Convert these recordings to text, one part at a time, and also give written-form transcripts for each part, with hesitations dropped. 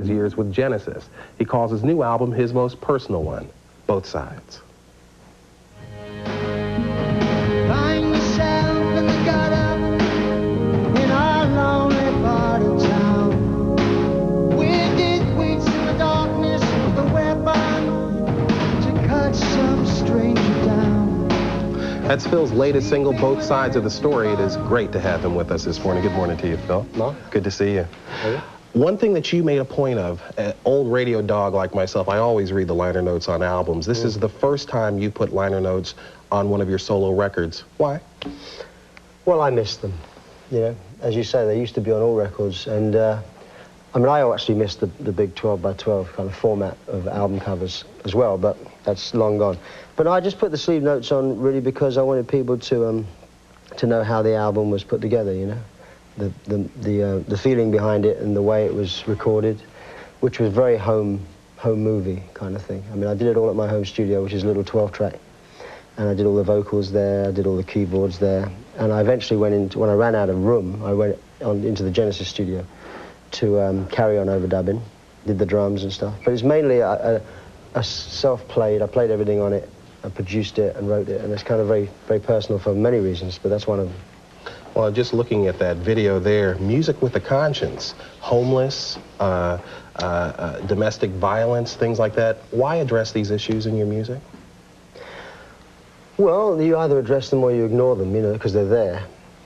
his years with Genesis. He calls his new album his most personal one, Both Sides. That's Phil's latest single, Both Sides of the Story. It is great to have him with us this morning. Good morning to you, Phil. Mark. Good to see you. Hey. One thing that you made a point of, an old radio dog like myself, I always read the liner notes on albums. This is the first time you put liner notes on one of your solo records. Why? Well, I missed them. You know, as you say, they used to be on all records. And, I mean, I actually missed the big 12 by 12 kind of format of album covers as well, but that's long gone. But no, I just put the sleeve notes on really because I wanted people to know how the album was put together, you know, the feeling behind it and the way it was recorded, which was very home movie kind of thing. I mean, I did it all at my home studio, which is a little 12-track, and I did all the vocals there, I did all the keyboards there, and I eventually went into, when I ran out of room, I went into the Genesis studio to carry on overdubbing, did the drums and stuff. But it's mainly a self-played, I played everything on it, I produced it and wrote it, and it's kind of very, very personal for many reasons, but that's one of them. Well, just looking at that video there, music with a conscience, homeless, domestic violence, things like that. Why address these issues in your music? Well, you either address them or you ignore them, you know, because they're there.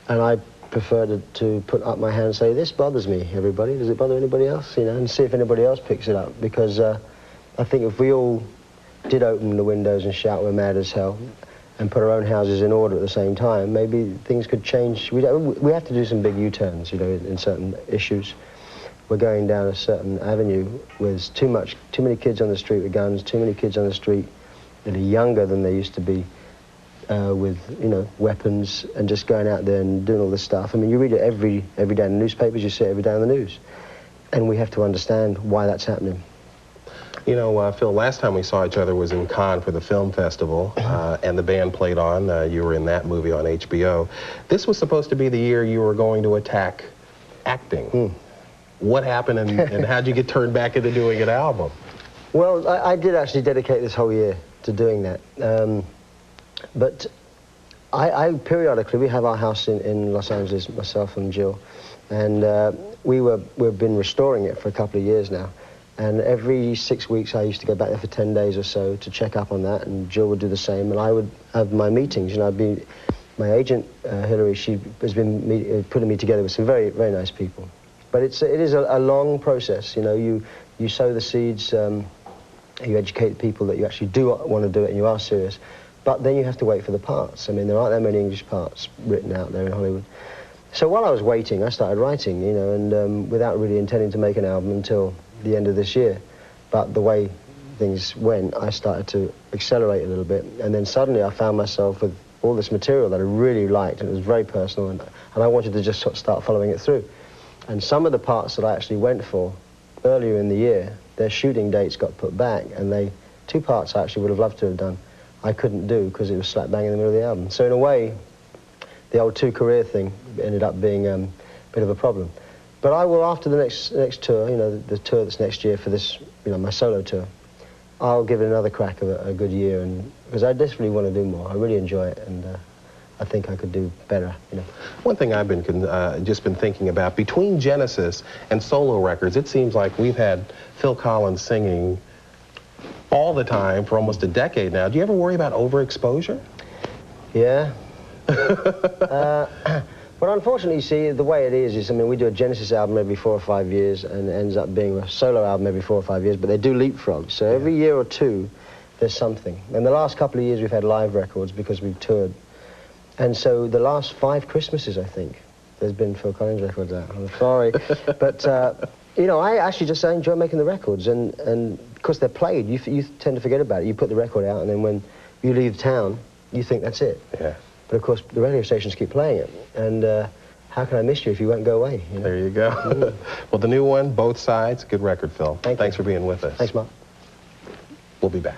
And I prefer to put up my hand and say, this bothers me, everybody. Does it bother anybody else? You know, and see if anybody else picks it up. Because I think if we all did open the windows and shout we're mad as hell and put our own houses in order at the same time, maybe things could change. We have to do some big U-turns, you know, in certain issues. We're going down a certain avenue with too many kids on the street with guns, too many kids on the street that are younger than they used to be, with, you know, weapons and just going out there and doing all this stuff. I mean, you read it every day in the newspapers, you see it every day on the news. And we have to understand why that's happening. You know, Phil, last time we saw each other was in Cannes for the film festival, and the band played on. You were in that movie on HBO. This was supposed to be the year you were going to attack acting. What happened, and how'd you get turned back into doing an album? Well, I did actually dedicate this whole year to doing that. But I periodically, we have our house in Los Angeles, myself and Jill, and we've been restoring it for a couple of years now. And every 6 weeks I used to go back there for 10 days or so to check up on that, and Jill would do the same, and I would have my meetings. You know, my agent, Hillary, she has been putting me together with some very, very nice people. But it is a long process, you know. You sow the seeds, you educate people that you actually do want to do it and you are serious. But then you have to wait for the parts. I mean, there aren't that many English parts written out there in Hollywood. So while I was waiting, I started writing, you know, and without really intending to make an album until the end of this year. But the way things went, I started to accelerate a little bit. And then suddenly I found myself with all this material that I really liked, and it was very personal, and I wanted to just sort of start following it through. And some of the parts that I actually went for earlier in the year, their shooting dates got put back, and two parts I actually would have loved to have done, I couldn't do because it was slap bang in the middle of the album. So in a way, the old two-career thing ended up being a bit of a problem. But I will, after the next tour, you know, the tour that's next year for this, you know, my solo tour, I'll give it another crack of a good year, and because I desperately want to do more. I really enjoy it, and I think I could do better, you know. One thing I've been just been thinking about, between Genesis and solo records, it seems like we've had Phil Collins singing all the time for almost a decade now. Do you ever worry about overexposure? Yeah. But unfortunately, you see, the way it is, I mean, we do a Genesis album every 4 or 5 years, and it ends up being a solo album every 4 or 5 years, but they do leapfrog. So every year or two, there's something. And the last couple of years, we've had live records because we've toured. And so the last 5 Christmases, I think, there's been Phil Collins records out. I'm sorry. But, you know, I enjoy making the records, and because they're played, you tend to forget about it. You put the record out, and then when you leave town, you think that's it. Yeah. But of course, the radio stations keep playing it, and how can I miss you if you won't go away? You know? There you go. Well, the new one, Both Sides, good record, Phil. Thanks for being with us. Thanks, Mark. We'll be back.